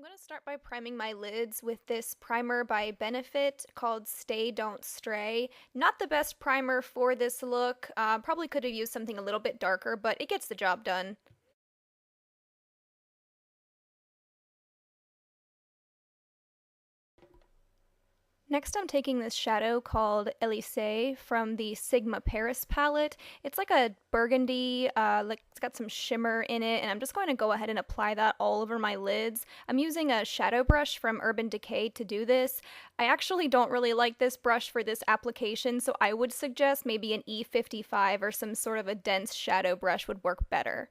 going to start by priming my lids with this primer by Benefit called Stay Don't Stray. Not the best primer for this look. Probably could have used something a little bit darker, but it gets the job done. Next, I'm taking this shadow called Elysee from the Sigma Paris palette. It's like a burgundy, like it's got some shimmer in it, and I'm just going to go ahead and apply that all over my lids. I'm using a shadow brush from Urban Decay to do this. I actually don't really like this brush for this application, so I would suggest maybe an E55 or some sort of a dense shadow brush would work better.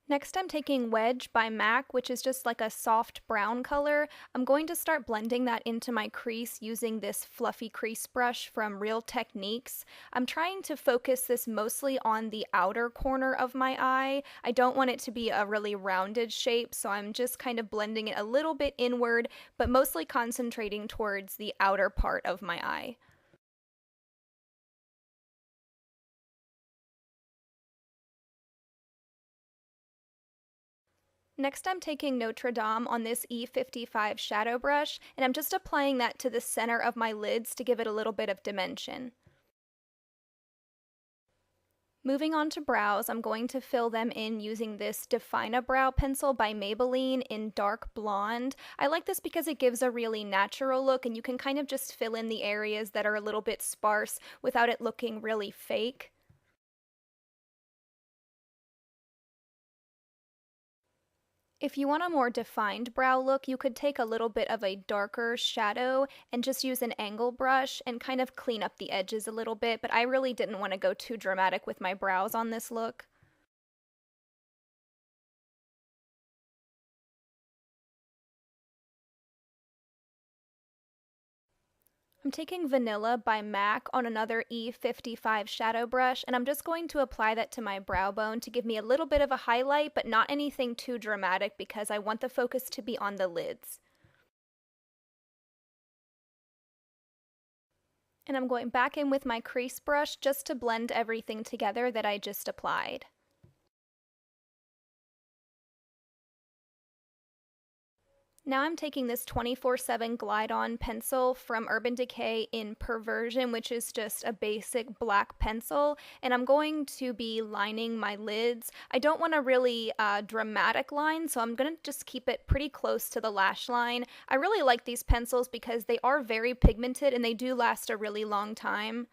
Next, I'm taking Wedge by MAC, which is just like a soft brown color. I'm going to start blending that into my crease using this fluffy crease brush from Real Techniques. I'm trying to focus this mostly on the outer corner of my eye. I don't want it to be a really rounded shape, so I'm just kind of blending it a little bit inward, but mostly concentrating towards the outer part of my eye. Next, I'm taking Notre Dame on this E55 shadow brush, and I'm just applying that to the center of my lids to give it a little bit of dimension. Moving on to brows, I'm going to fill them in using this Define a Brow pencil by Maybelline in dark blonde. I like this because it gives a really natural look, and you can kind of just fill in the areas that are a little bit sparse without it looking really fake. If you want a more defined brow look, you could take a little bit of a darker shadow and just use an angle brush and kind of clean up the edges a little bit, but I really didn't want to go too dramatic with my brows on this look. I'm taking Vanilla by MAC on another E55 shadow brush, and I'm just going to apply that to my brow bone to give me a little bit of a highlight, but not anything too dramatic because I want the focus to be on the lids. And I'm going back in with my crease brush just to blend everything together that I just applied. Now I'm taking this 24/7 Glide On pencil from Urban Decay in Perversion, which is just a basic black pencil, and I'm going to be lining my lids. I don't want a really dramatic line, so I'm going to just keep it pretty close to the lash line. I really like these pencils because they are very pigmented and they do last a really long time.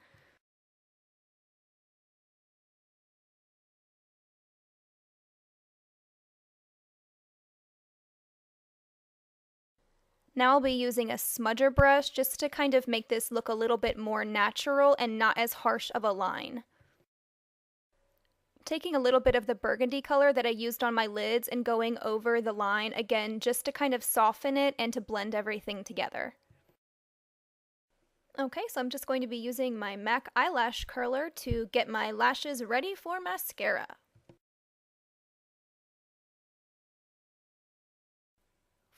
Now I'll be using a smudger brush just to kind of make this look a little bit more natural and not as harsh of a line. Taking a little bit of the burgundy color that I used on my lids and going over the line again just to kind of soften it and to blend everything together. Okay, so I'm just going to be using my MAC eyelash curler to get my lashes ready for mascara.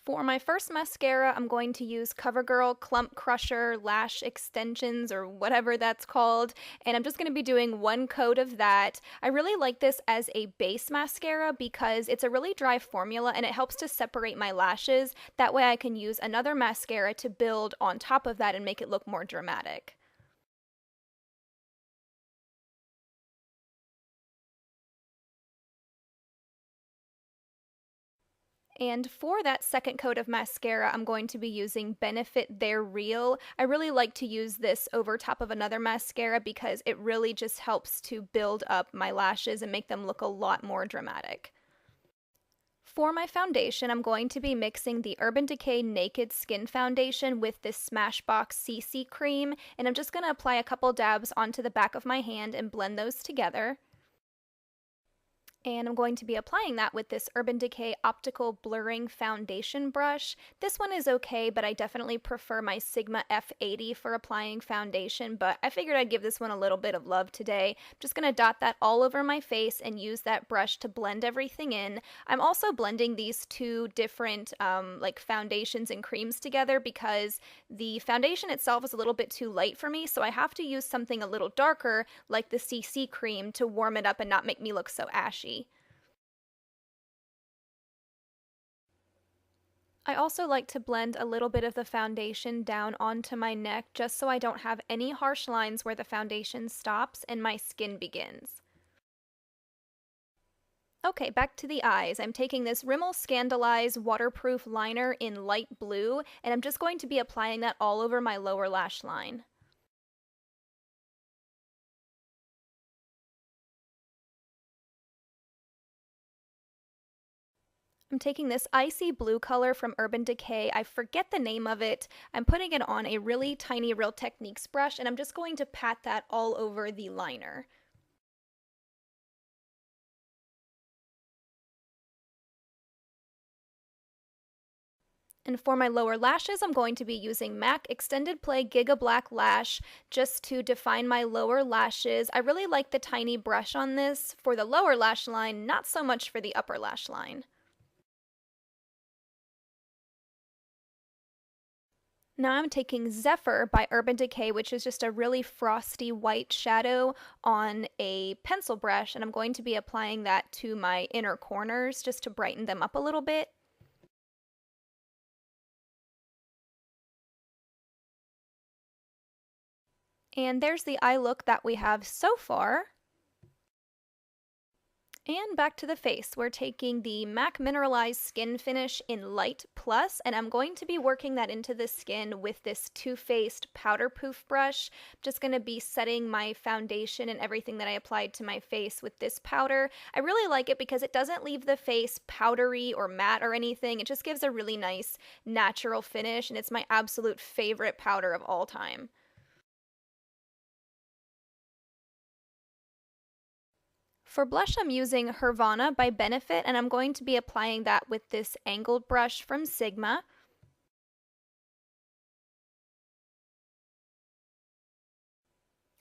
For my first mascara, I'm going to use CoverGirl Clump Crusher Lash Extensions, or whatever that's called, and I'm just going to be doing one coat of that. I really like this as a base mascara because it's a really dry formula and it helps to separate my lashes. That way I can use another mascara to build on top of that and make it look more dramatic. And for that second coat of mascara, I'm going to be using Benefit They're Real. I really like to use this over top of another mascara because it really just helps to build up my lashes and make them look a lot more dramatic. For my foundation, I'm going to be mixing the Urban Decay Naked Skin Foundation with this Smashbox CC cream, and I'm just going to apply a couple dabs onto the back of my hand and blend those together. And I'm going to be applying that with this Urban Decay Optical Blurring Foundation brush. This one is okay, but I definitely prefer my Sigma F80 for applying foundation, but I figured I'd give this one a little bit of love today. I'm just going to dot that all over my face and use that brush to blend everything in. I'm also blending these two different like foundations and creams together because the foundation itself is a little bit too light for me, so I have to use something a little darker like the CC cream to warm it up and not make me look so ashy. I also like to blend a little bit of the foundation down onto my neck just so I don't have any harsh lines where the foundation stops and my skin begins. Okay, back to the eyes. I'm taking this Rimmel Scandaleyes waterproof liner in light blue, and I'm just going to be applying that all over my lower lash line. I'm taking this icy blue color from Urban Decay. I forget the name of it. I'm putting it on a really tiny Real Techniques brush, and I'm just going to pat that all over the liner. And for my lower lashes, I'm going to be using MAC Extended Play Giga Black Lash just to define my lower lashes. I really like the tiny brush on this for the lower lash line, not so much for the upper lash line. Now I'm taking Zephyr by Urban Decay, which is just a really frosty white shadow on a pencil brush, and I'm going to be applying that to my inner corners just to brighten them up a little bit. And there's the eye look that we have so far. And back to the face, we're taking the MAC Mineralized Skin Finish in Light Plus, and I'm going to be working that into the skin with this Too Faced Powder Poof brush. I'm just going to be setting my foundation and everything that I applied to my face with this powder. I really like it because it doesn't leave the face powdery or matte or anything. It just gives a really nice natural finish, and it's my absolute favorite powder of all time. For blush, I'm using Hervana by Benefit, and I'm going to be applying that with this angled brush from Sigma.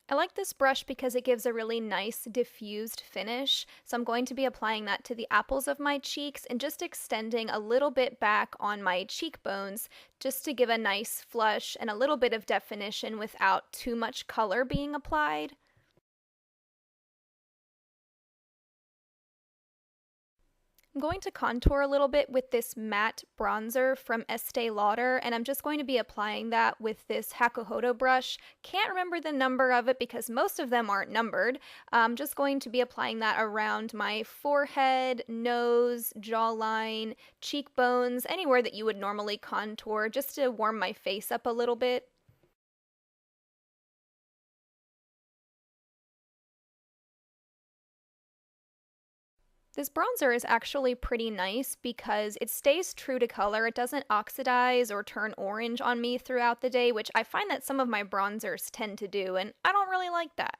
I like this brush because it gives a really nice diffused finish, so I'm going to be applying that to the apples of my cheeks and just extending a little bit back on my cheekbones just to give a nice flush and a little bit of definition without too much color being applied. I'm going to contour a little bit with this matte bronzer from Estee Lauder, and I'm just going to be applying that with this Hakuhodo brush. Can't remember the number of it because most of them aren't numbered. I'm just going to be applying that around my forehead, nose, jawline, cheekbones, anywhere that you would normally contour, just to warm my face up a little bit. This bronzer is actually pretty nice because it stays true to color. It doesn't oxidize or turn orange on me throughout the day, which I find that some of my bronzers tend to do, and I don't really like that.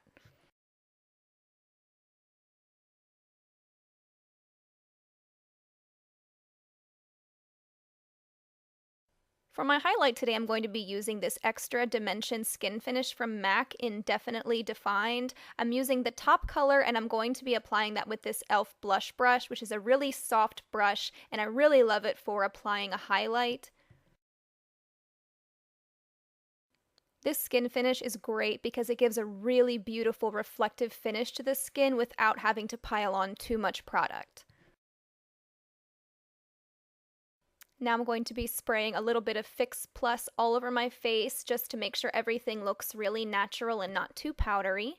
For my highlight today, I'm going to be using this Extra Dimension Skin Finish from MAC in Definitely Defined. I'm using the top color, and I'm going to be applying that with this e.l.f. blush brush, which is a really soft brush, and I really love it for applying a highlight. This skin finish is great because it gives a really beautiful reflective finish to the skin without having to pile on too much product. Now I'm going to be spraying a little bit of Fix Plus all over my face just to make sure everything looks really natural and not too powdery.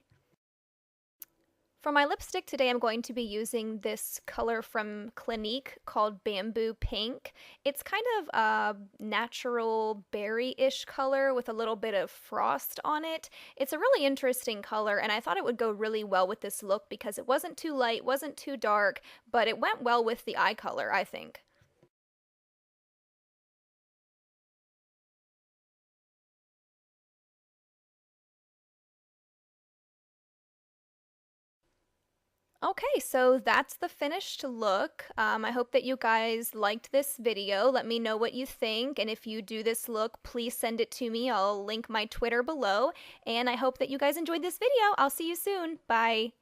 For my lipstick today, I'm going to be using this color from Clinique called Bamboo Pink. It's kind of a natural berry-ish color with a little bit of frost on it. It's a really interesting color, and I thought it would go really well with this look because it wasn't too light, wasn't too dark, but it went well with the eye color, I think. Okay, so that's the finished look. I hope that you guys liked this video. Let me know what you think, and if you do this look, please send it to me. I'll link my Twitter below, and I hope that you guys enjoyed this video. I'll see you soon. Bye.